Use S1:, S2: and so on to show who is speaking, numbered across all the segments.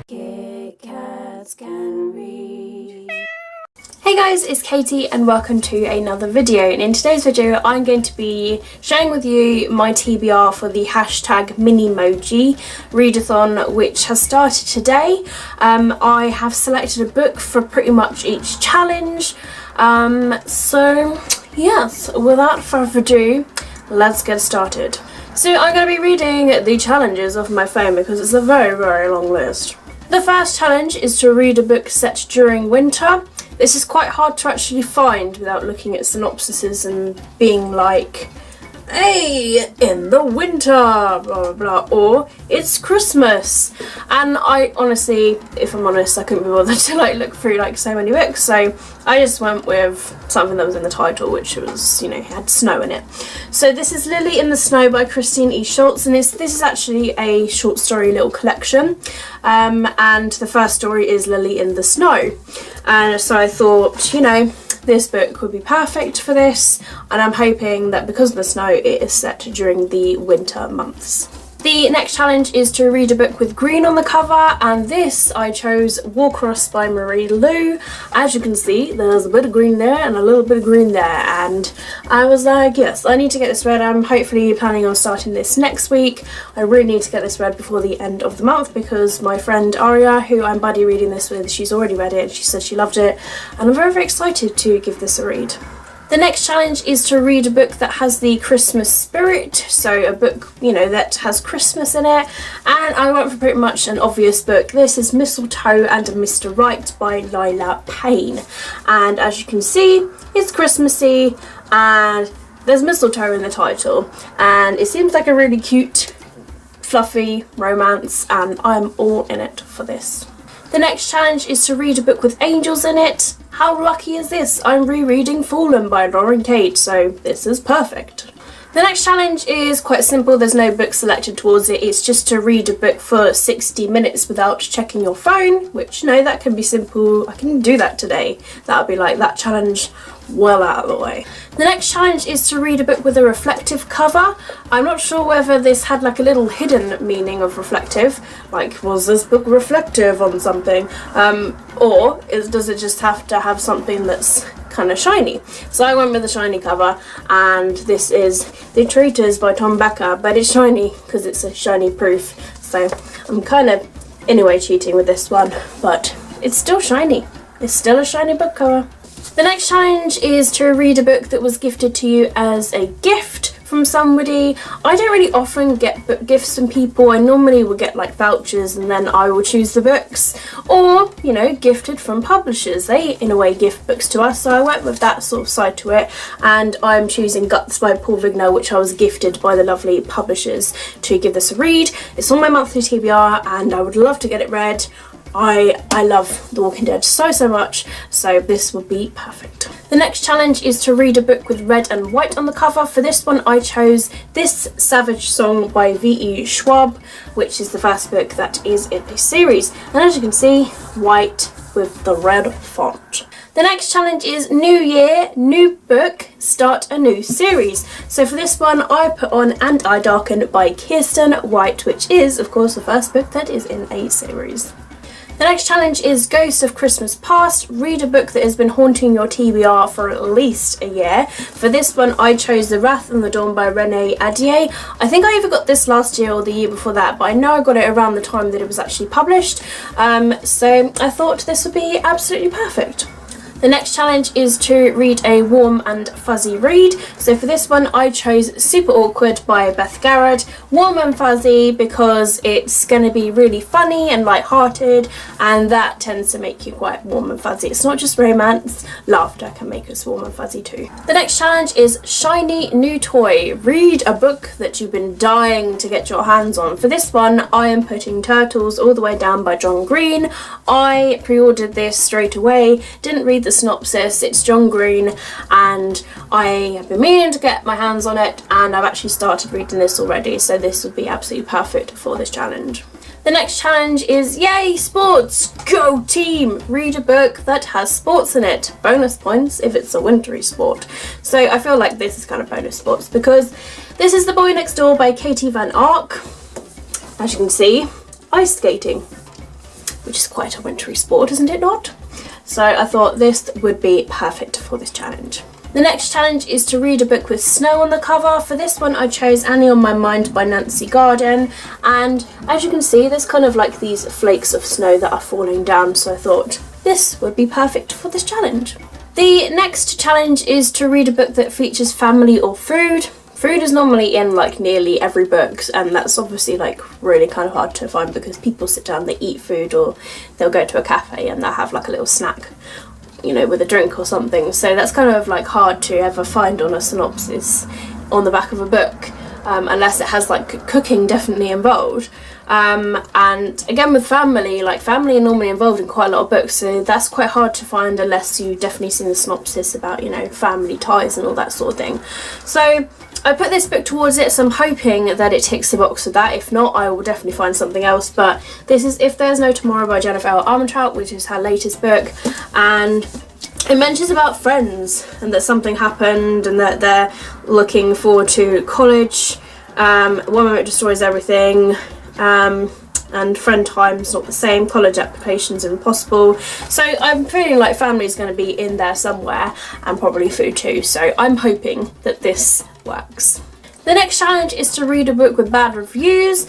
S1: Kit Kats can read. Hey guys, it's Katie and welcome to another video, and in today's video I'm going to be sharing with you my TBR for the hashtag Minimoji readathon, which has started today. I have selected a book for pretty much each challenge, so yes, without further ado, let's get started. So I'm going to be reading the challenges off my phone because it's a very long list. The first challenge is to read a book set during winter. This is quite hard to actually find without looking at synopsises and being like, hey, in the winter, blah blah blah, or it's Christmas. And I honestly, if I'm honest, I couldn't be bothered to look through so many books, so I just went with something that was in the title, which was, had snow in it. So this is Lily in the Snow by Christine E. Schultz, and this is actually a short story little collection, and the first story is Lily in the Snow. And so I thought, this book would be perfect for this, and I'm hoping that because of the snow it is set during the winter months. The next challenge is to read a book with green on the cover, and this I chose Warcross by Marie Lu. As you can see, there's a bit of green there and a little bit of green there, and I was like, yes, I need to get this read. I'm hopefully planning on starting this next week. I really need to get this read before the end of the month because my friend Aria, who I'm buddy reading this with, she's already read it and she said she loved it, and I'm very excited to give this a read. The next challenge is to read a book that has the Christmas spirit, so a book, that has Christmas in it, and I went for pretty much an obvious book. This is Mistletoe and Mr. Right by Lila Payne, and as you can see, it's Christmassy and there's mistletoe in the title, and it seems like a really cute, fluffy romance, and I'm all in it for this. The next challenge is to read a book with angels in it. How lucky is this? I'm rereading Fallen by Lauren Kate, so this is perfect. The next challenge is quite simple. There's no book selected towards it. It's just to read a book for 60 minutes without checking your phone, which, that can be simple. I can do that today. That'll be that challenge well out of the way. The next challenge is to read a book with a reflective cover. I'm not sure whether this had a little hidden meaning of reflective, was this book reflective on something, or does it just have to have something that's kind of shiny? So I went with the shiny cover, and this is The Traitors by Tom Becker, but it's shiny because it's a shiny proof, so I'm kind of in a way cheating with this one, but it's still shiny. It's still a shiny book cover. The next challenge is to read a book that was gifted to you as a gift from somebody. I don't really often get book gifts from people. I normally will get vouchers and then I will choose the books, or gifted from publishers. They in a way gift books to us, so I went with that sort of side to it, and I'm choosing Guts by Paul Vigneault, which I was gifted by the lovely publishers to give this a read. It's on my monthly TBR and I would love to get it read. I love The Walking Dead so much, so this would be perfect. The next challenge is to read a book with red and white on the cover. For this one I chose This Savage Song by V.E. Schwab, which is the first book that is in a series, and as you can see, white with the red font. The next challenge is New Year, New Book, Start a New Series. So for this one I put on And I Darken by Kirsten White, which is of course the first book that is in a series. The next challenge is Ghost of Christmas Past. Read a book that has been haunting your TBR for at least a year. For this one I chose The Wrath and the Dawn by Renee Adier. I think I either got this last year or the year before that, but I know I got it around the time that it was actually published, so I thought this would be absolutely perfect. The next challenge is to read a warm and fuzzy read. So for this one I chose Super Awkward by Beth Garrett. Warm and fuzzy because it's going to be really funny and light-hearted, and that tends to make you quite warm and fuzzy. It's not just romance, laughter can make us warm and fuzzy too. The next challenge is Shiny New Toy. Read a book that you've been dying to get your hands on. For this one I am putting Turtles All the Way Down by John Green. I pre-ordered this straight away, didn't read the synopsis. It's John Green and I have been meaning to get my hands on it, and I've actually started reading this already, so this would be absolutely perfect for this challenge. The next challenge is Yay Sports! Go team! Read a book that has sports in it. Bonus points if it's a wintry sport. So I feel like this is kind of bonus sports because this is The Boy Next Door by Katie Van Ark. As you can see, ice skating. which is quite a wintry sport, isn't it not? So I thought this would be perfect for this challenge. The next challenge is to read a book with snow on the cover. For this one I chose Annie on My Mind by Nancy Garden, and as you can see there's kind of like these flakes of snow that are falling down, so I thought this would be perfect for this challenge. The next challenge is to read a book that features family or food. Food is normally in like nearly every book, and that's obviously like really kind of hard to find because people sit down, they eat food, or they'll go to a cafe and they'll have like a little snack, you know, with a drink or something. So that's kind of like hard to ever find on a synopsis on the back of a book, unless it has like cooking definitely involved. And again with family, like family are normally involved in quite a lot of books, so that's quite hard to find unless you've definitely seen the synopsis about, you know, family ties and all that sort of thing. So I put this book towards it, so I'm hoping that it ticks the box of that. If not, I will definitely find something else. But this is If There's No Tomorrow by Jennifer L. Armentrout, which is her latest book, and it mentions about friends and that something happened and that they're looking forward to college. One moment destroys everything. And friend time's not the same, college applications are impossible. So I'm feeling like family's going to be in there somewhere, and probably food too, so I'm hoping that this works. The next challenge is to read a book with bad reviews.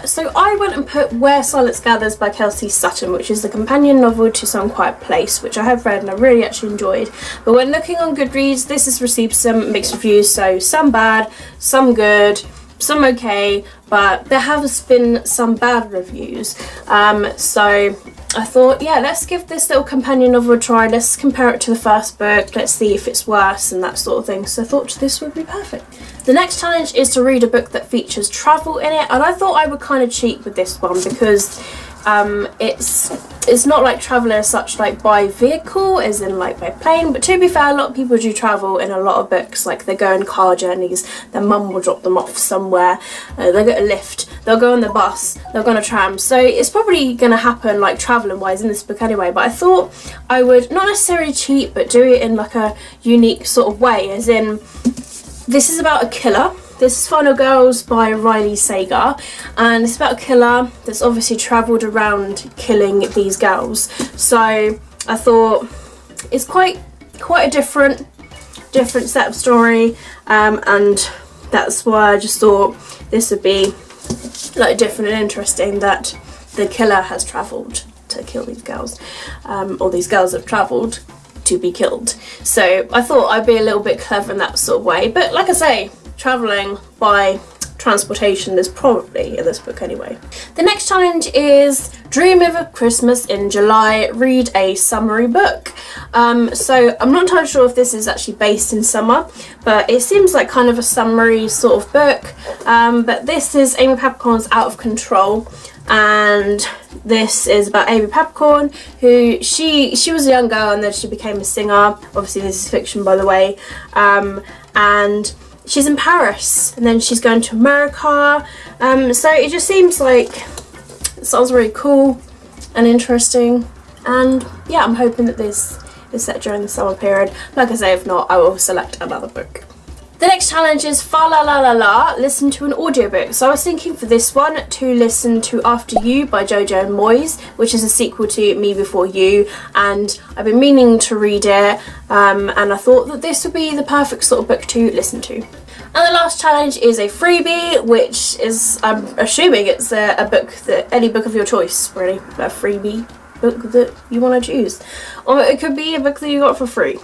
S1: So I went and put Where Silence Gathers by Kelsey Sutton, which is the companion novel to Some Quiet Place, which I have read and I really actually enjoyed. But when looking on Goodreads, this has received some mixed reviews, so some bad, some good, some okay, but there have been some bad reviews. So I thought, yeah, let's give this little companion novel a try. Let's compare it to the first book. Let's see if it's worse and that sort of thing. So I thought this would be perfect. The next challenge is to read a book that features travel in it, and I thought I would kind of cheat with this one because it's not like travel as such, like by vehicle as in like by plane, but to be fair, a lot of people do travel in a lot of books. Like they go on car journeys, their mum will drop them off somewhere, they'll get a lift, they'll go on the bus, they'll go on a tram, so it's probably going to happen like travelling wise in this book anyway. But I thought I would not necessarily cheat, but do it in like a unique sort of way, as in this is about a killer. This is Final Girls by Riley Sager, and it's about a killer that's obviously travelled around killing these girls. So I thought it's quite a different set of story, and that's why I just thought this would be like different and interesting, that the killer has travelled to kill these girls, or these girls have travelled to be killed. So I thought I'd be a little bit clever in that sort of way, but like I say, travelling by transportation is probably in this book anyway. The next challenge is Dream of a Christmas in July, read a summary book. So I'm not entirely sure if this is actually based in summer, but it seems like kind of a summary sort of book. But this is Amy Peppercorn's Out of Control, and this is about Amy Peppercorn, who she was a young girl and then she became a singer. Obviously this is fiction, by the way, and she's in Paris and then she's going to America. So it just seems like it sounds really cool and interesting, and yeah, I'm hoping that this is set during the summer period. Like I say, if not, I will select another book. The next challenge is Fa La La La La, listen to an audiobook. So I was thinking for this one to listen to After You by Jojo Moyes, which is a sequel to Me Before You, and I've been meaning to read it, and I thought that this would be the perfect sort of book to listen to. And the last challenge is a freebie, which is, I'm assuming it's a book that, any book of your choice really, a freebie book that you want to choose. Or it could be a book that you got for free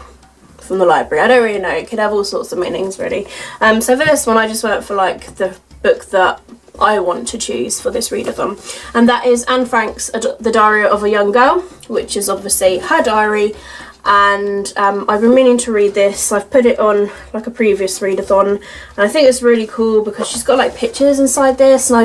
S1: from the library. I don't really know, it could have all sorts of meanings really. So for this one I just went for like the book that I want to choose for this readathon, and that is Anne Frank's The Diary of a Young Girl, which is obviously her diary, and I've been meaning to read this. I've put it on like a previous readathon, and I think it's really cool because she's got like pictures inside this, and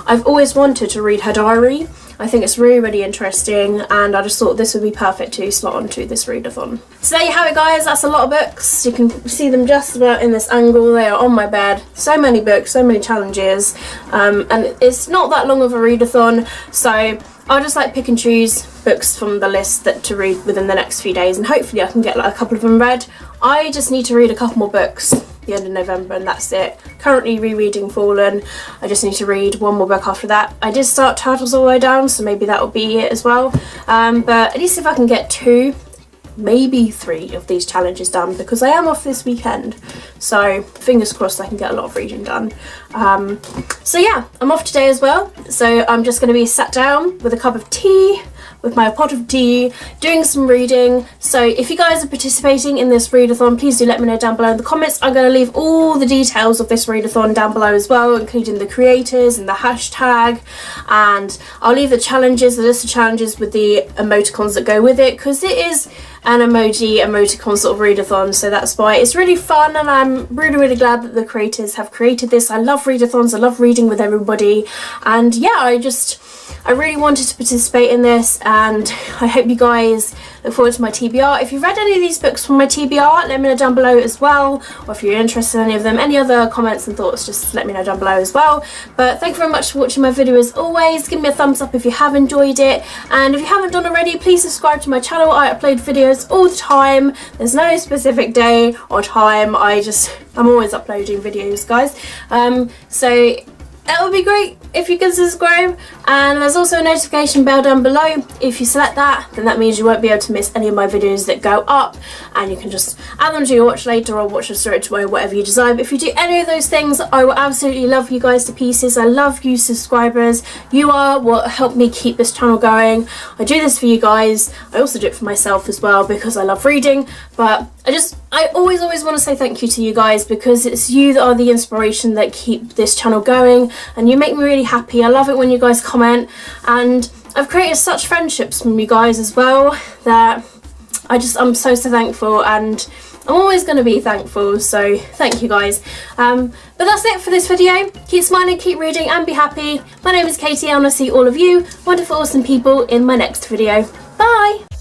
S1: I've always wanted to read her diary. I think it's really interesting, and I just thought this would be perfect to slot onto this readathon. So there you have it guys, that's a lot of books. You can see them just about in this angle, they are on my bed. So many books, so many challenges, and it's not that long of a readathon, so I'll just like pick and choose books from the list that to read within the next few days, and hopefully I can get like a couple of them read. I just need to read a couple more books the end of November, and that's it. Currently rereading Fallen. I just need to read one more book after that. I did start Turtles All the Way Down, so maybe that will be it as well. But at least if I can get 2, maybe 3 of these challenges done, because I am off this weekend, so fingers crossed I can get a lot of reading done. So yeah, I'm off today as well, so I'm just going to be sat down with a cup of tea, with my pot of tea, doing some reading. So if you guys are participating in this readathon, please do let me know down below in the comments. I'm going to leave all the details of this readathon down below as well, including the creators and the hashtag, and I'll leave the challenges, the list of challenges with the emoticons that go with it, because it is an emoticon sort of readathon, so that's why it's really fun, and I'm really glad that the creators have created this. I love readathons, I love reading with everybody, and yeah, I really wanted to participate in this, and I hope you guys look forward to my TBR. If you've read any of these books from my TBR, let me know down below as well, or if you're interested in any of them, any other comments and thoughts, just let me know down below as well. But thank you very much for watching my video as always. Give me a thumbs up if you have enjoyed it, and if you haven't done already, please subscribe to my channel. I upload videos all the time. There's no specific day or time, I'm always uploading videos, guys. So that would be great if you can subscribe, and there's also a notification bell down below. If you select that, then that means you won't be able to miss any of my videos that go up, and you can just add them to your watch later or watch them straight away, whatever you desire. But if you do any of those things, I will absolutely love you guys to pieces. I love you subscribers. You are what helped me keep this channel going. I do this for you guys. I also do it for myself as well, because I love reading, but I always want to say thank you to you guys, because it's you that are the inspiration that keep this channel going, and you make me really happy. I love it when you guys comment, and I've created such friendships from you guys as well that I'm so thankful, and I'm always going to be thankful, so thank you guys. But that's it for this video. Keep smiling, keep reading, and be happy. My name is Katie, and I'll see all of you wonderful, awesome people in my next video. Bye!